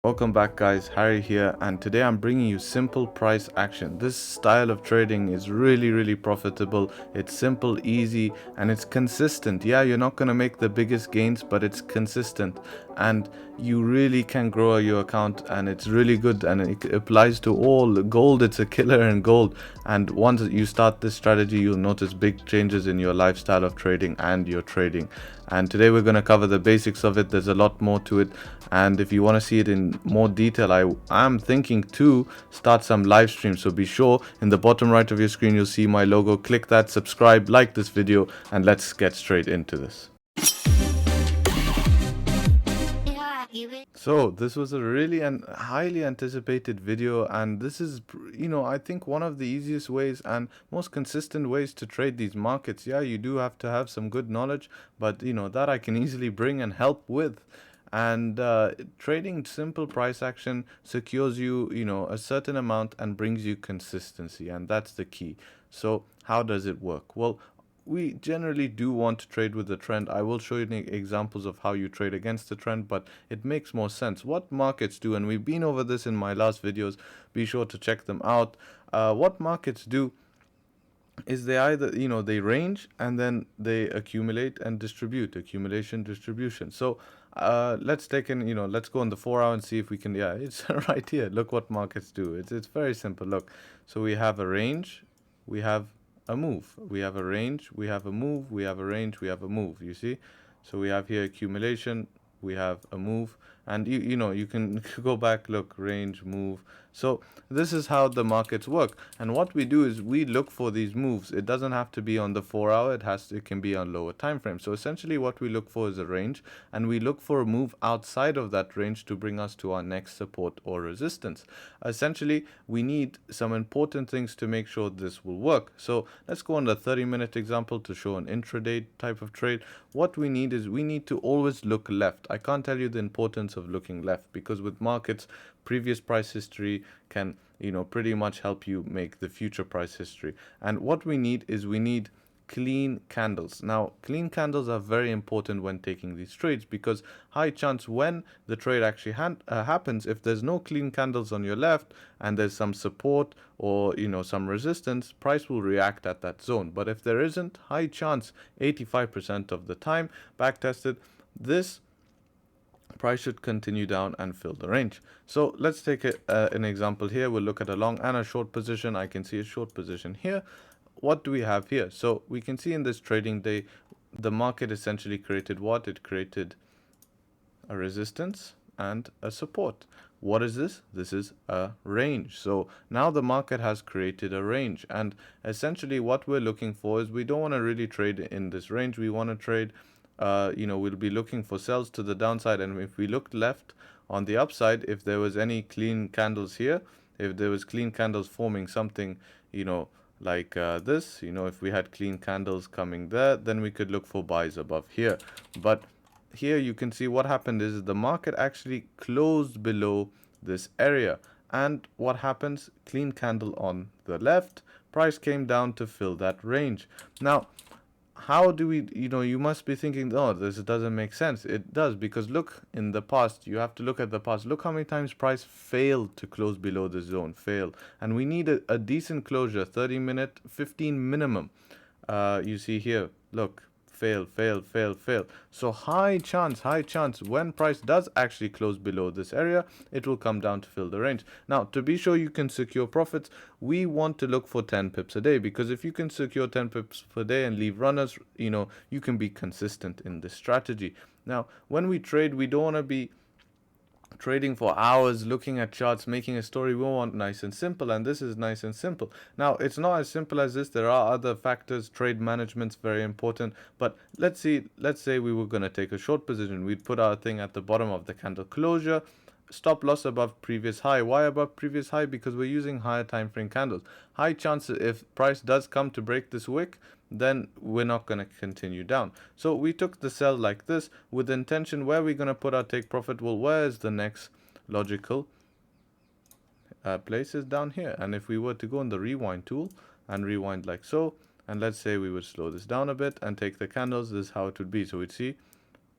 Welcome back guys, Harry here, and today I'm bringing you simple price action. This style of trading is really profitable. It's simple, easy, and it's consistent. Yeah, you're not going to make the biggest gains, but it's consistent and you really can grow your account, and it's really good, and it applies to all gold. It's a killer in gold, and once you start this strategy, you'll notice big changes in your lifestyle of trading and your trading. And today we're going to cover the basics of it. There's a lot more to it, and if you want to see it in more detail, I am thinking to start some live streams. So be sure, in the bottom right of your screen you'll see my logo. Click that, subscribe, like this video, and let's get straight into this. So this was a really and highly anticipated video, and this is, I think one of the easiest ways and most consistent ways to trade these markets. Yeah, you do have to have some good knowledge, but that I can easily bring and help with. And trading simple price action secures you, a certain amount and brings you consistency, and that's the key. So how does it work? Well, we generally do want to trade with the trend. I will show you examples of how you trade against the trend, but it makes more sense. What markets do, and we've been over this in my last videos, be sure to check them out. What markets do is they either, they range and then they accumulate and distribute, accumulation, distribution. So let's take in, let's go on the 4 hour and see if we can, yeah, it's right here. Look what markets do. It's very simple. Look, so we have a range, we have a move, we have a range, we have a move, we have a range, we have a move, you see. So we have here accumulation, we have a move, and you can go back, look, range, move. So this is how the markets work, and what we do is we look for these moves. It doesn't have to be on the 4 hour, it can be on lower time frame. So essentially what we look for is a range, and we look for a move outside of that range to bring us to our next support or resistance. Essentially we need some important things to make sure this will work. So let's go on the 30-minute example to show an intraday type of trade. What we need is we need to always look left. I can't tell you the importance of looking left, because with markets, previous price history can pretty much help you make the future price history. And what we need is we need clean candles. Now, clean candles are very important when taking these trades, because high chance when the trade actually happens, if there's no clean candles on your left and there's some support or some resistance, price will react at that zone. But if there isn't, high chance 85% of the time, back tested, this price should continue down and fill the range. So let's take an example here. We'll look at a long and a short position. I can see a short position here. What do we have here? So we can see in this trading day, the market essentially created what? It created a resistance and a support. What is this? This is a range. So now the market has created a range, and essentially what we're looking for is we don't want to really trade in this range. We want to trade, we'll be looking for sells to the downside, and if we looked left on the upside, if there was any clean candles here, if there was clean candles forming something, like this, if we had clean candles coming there, then we could look for buys above here. But here you can see what happened is the market actually closed below this area, and what happens? Clean candle on the left, price came down to fill that range. Now how do we, you must be thinking, oh, this doesn't make sense. It does, because look in the past. You have to look at the past. Look how many times price failed to close below the zone, fail, and we need a decent closure, 30-minute, 15 minimum. You see here, look, fail, fail, fail, fail. So high chance when price does actually close below this area, it will come down to fill the range. Now, to be sure you can secure profits, we want to look for 10 pips a day, because if you can secure 10 pips per day and leave runners, you can be consistent in this strategy. Now, when we trade, we don't want to be trading for hours, looking at charts, making a story. We want nice and simple, and this is nice and simple. Now, it's not as simple as this. There are other factors. Trade management's very important. But let's say we were going to take a short position. We'd put our thing at the bottom of the candle closure. Stop loss above previous high. Why above previous high? Because we're using higher time frame candles. High chances if price does come to break this wick, then we're not going to continue down. So we took the sell like this with intention. Where we're going to put our take profit? Well, where is the next logical place? Is down here. And if we were to go on the rewind tool and rewind like so, and let's say we would slow this down a bit and take the candles, this is how it would be. So we'd see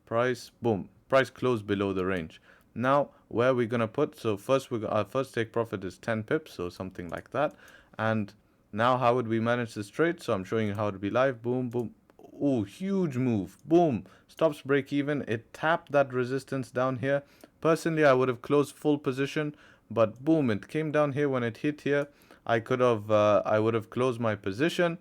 price, boom, price closed below the range. Now, where we're going to put, so first our first take profit is 10 pips, so something like that. And now how would we manage this trade? So I'm showing you how to be live. Boom, boom. Oh, huge move. Boom. Stops break even. It tapped that resistance down here. Personally, I would have closed full position, but boom, it came down here. When it hit here, I would have closed my position,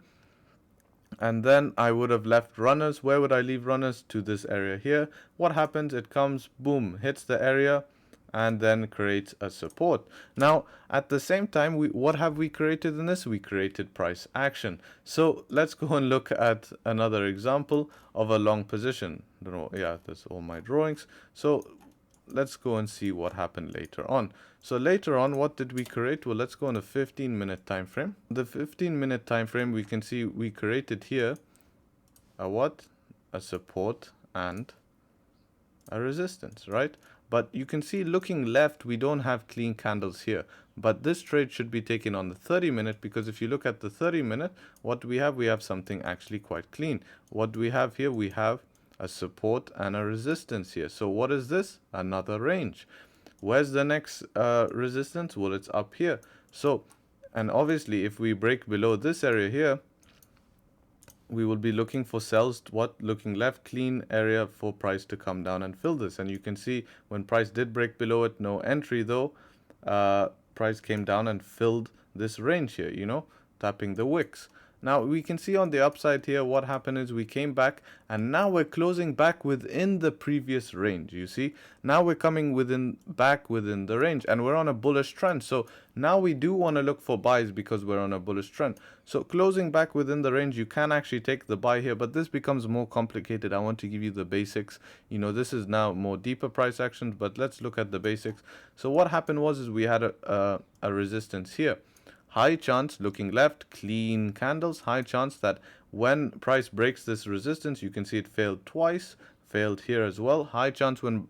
and then I would have left runners. Where would I leave runners? To this area here. What happens? It comes, boom, hits the area, and then creates a support. Now, at the same time, what have we created in this? We created price action. So let's go and look at another example of a long position. Yeah, that's all my drawings. So let's go and see what happened later on. So later on, what did we create? Well, let's go on a 15-minute time frame. The 15-minute time frame, we can see we created here a what? A support and a resistance, right? But you can see looking left, we don't have clean candles here. But this trade should be taken on the 30-minute, because if you look at the 30-minute, what we have? We have something actually quite clean. What do we have here? We have a support and a resistance here. So what is this? Another range. Where's the next resistance? Well, it's up here. So, and obviously, if we break below this area here, we will be looking for sells. What? Looking left, clean area for price to come down and fill this. And you can see when price did break below it, no entry though, price came down and filled this range here, you know, tapping the wicks. Now we can see on the upside here, what happened is we came back, and now we're closing back within the previous range. You see, now we're coming back within the range, and we're on a bullish trend. So now we do want to look for buys because we're on a bullish trend. So closing back within the range, you can actually take the buy here, but this becomes more complicated. I want to give you the basics. You know, this is now more deeper price actions, but let's look at the basics. So what happened was we had a resistance here. High chance, looking left, clean candles, high chance that when price breaks this resistance, you can see it failed twice, failed here as well. High chance when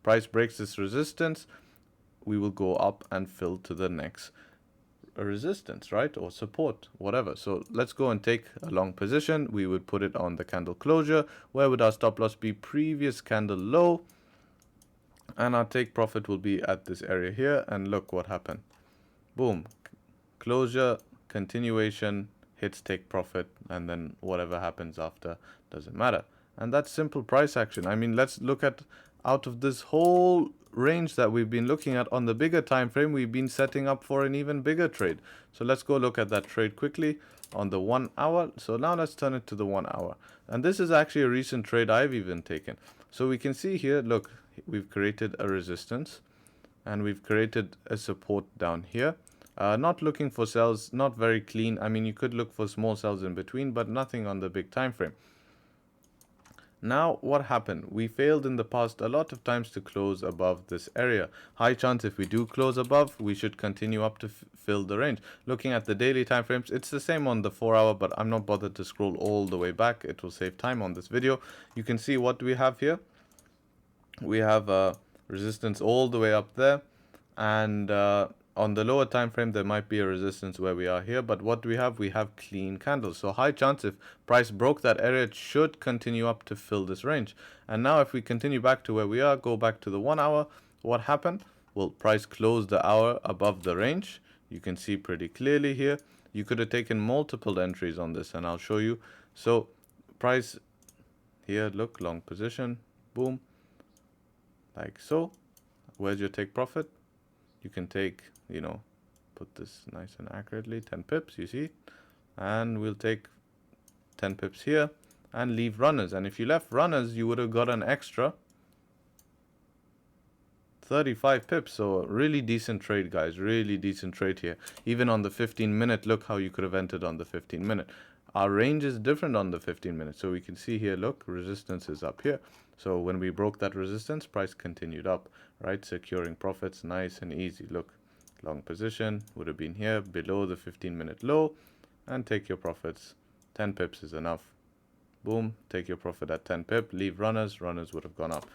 price breaks this resistance, we will go up and fill to the next resistance, right? Or support, whatever. So let's go and take a long position. We would put it on the candle closure. Where would our stop loss be? Previous candle low. And our take profit will be at this area here. And look what happened. Boom. Closure, continuation, hits take profit, and then whatever happens after doesn't matter. And that's simple price action. I mean, let's look at out of this whole range that we've been looking at on the bigger time frame, we've been setting up for an even bigger trade. So let's go look at that trade quickly on the 1 hour. So now let's turn it to the 1 hour. And this is actually a recent trade I've even taken. So we can see here, look, we've created a resistance and we've created a support down here. Not looking for sells, not very clean. I mean, you could look for small sells in between, but nothing on the big time frame. Now, what happened? We failed in the past a lot of times to close above this area. High chance if we do close above, we should continue up to fill the range. Looking at the daily time frames, it's the same on the 4 hour, but I'm not bothered to scroll all the way back. It will save time on this video. You can see what we have here. We have resistance all the way up there, and on the lower time frame, there might be a resistance where we are here, but what do we have? We have clean candles. So high chance if price broke that area, it should continue up to fill this range. And now if we continue back to where we are, go back to the 1 hour, what happened? Well, price closed the hour above the range. You can see pretty clearly here. You could have taken multiple entries on this, and I'll show you. So price here, look, long position, boom, like so. Where's your take profit? You can take, you know, put this nice and accurately, 10 pips, you see, and we'll take 10 pips here and leave runners. And if you left runners, you would have got an extra 35 pips. So really decent trade, guys, really decent trade here. Even on the 15-minute, look how you could have entered on the 15-minute. Our range is different on the 15-minute. So we can see here, look, resistance is up here. So when we broke that resistance, price continued up, right? Securing profits, nice and easy. Look, long position would have been here below the 15-minute low, and take your profits. 10 pips is enough. Boom, take your profit at 10 pip, leave runners, runners would have gone up.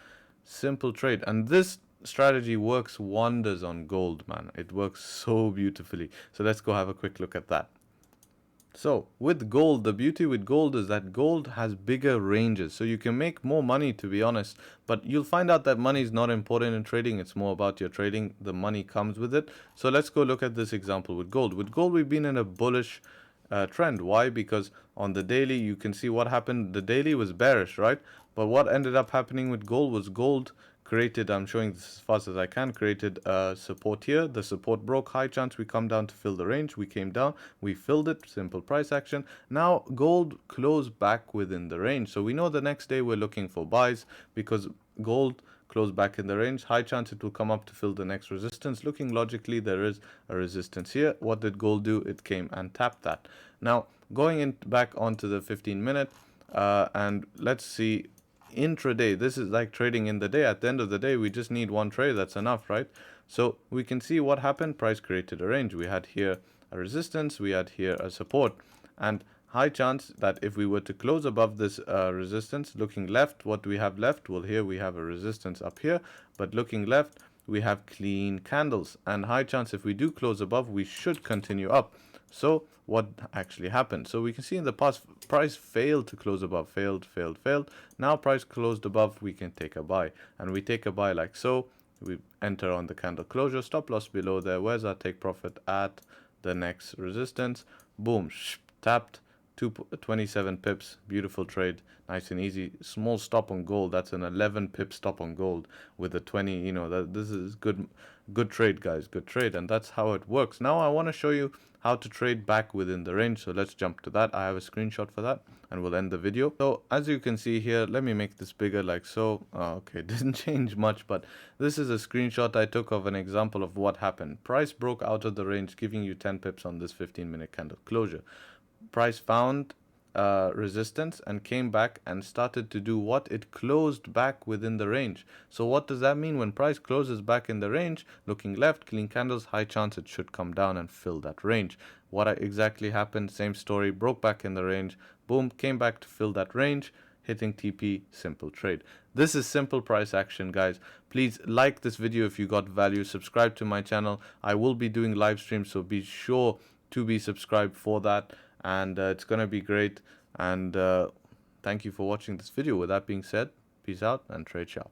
Simple trade. And this strategy works wonders on gold, man. It works so beautifully. So let's go have a quick look at that. So with gold, the beauty with gold is that gold has bigger ranges. So you can make more money, to be honest, but you'll find out that money is not important in trading. It's more about your trading. The money comes with it. So let's go look at this example with gold. With gold, we've been in a bullish trend. Why? Because on the daily, you can see what happened. The daily was bearish, right? But what ended up happening with gold was gold created, I'm showing this as fast as I can, created support here. The support broke, high chance we come down to fill the range. We came down, we filled it, simple price action. Now gold closed back within the range. So we know the next day we're looking for buys because gold closed back in the range. High chance it will come up to fill the next resistance. Looking logically, there is a resistance here. What did gold do? It came and tapped that. Now going in back onto the 15-minute, and let's see intraday. This is like trading in the day. At the end of the day, we just need one trade. That's enough, right? So we can see what happened. Price created a range. We had here a resistance. We had here a support. And high chance that if we were to close above this resistance, looking left, what do we have left? Well, here we have a resistance up here. But looking left, we have clean candles. And high chance if we do close above, we should continue up. So what actually happened? So we can see in the past, price failed to close above, failed. Now price closed above, we can take a buy. And we take a buy like so. We enter on the candle closure, stop loss below there. Where's our take profit at the next resistance? Boom, tapped. 27 pips, beautiful trade, nice and easy. Small stop on gold, that's an 11 pip stop on gold with a 20. This is good trade, guys, good trade. And that's how it works. Now I want to show you how to trade back within the range, so let's jump to that. I have a screenshot for that and we'll end the video. So as you can see here, let me make this bigger like so. Okay, it didn't change much, but this is a screenshot I took of an example of what happened. Price broke out of the range, giving you 10 pips on this 15-minute candle closure. Price found resistance and came back and started to do what? It closed back within the range. So what does that mean? When price closes back in the range, looking left, clean candles, high chance it should come down and fill that range. What exactly happened? Same story, broke back in the range, boom, came back to fill that range, hitting TP, simple trade. This is simple price action, guys. Please like this video if you got value, subscribe to my channel. I will be doing live streams, so be sure to be subscribed for that. And it's gonna be great. And thank you for watching this video. With that being said, peace out and trade sharp.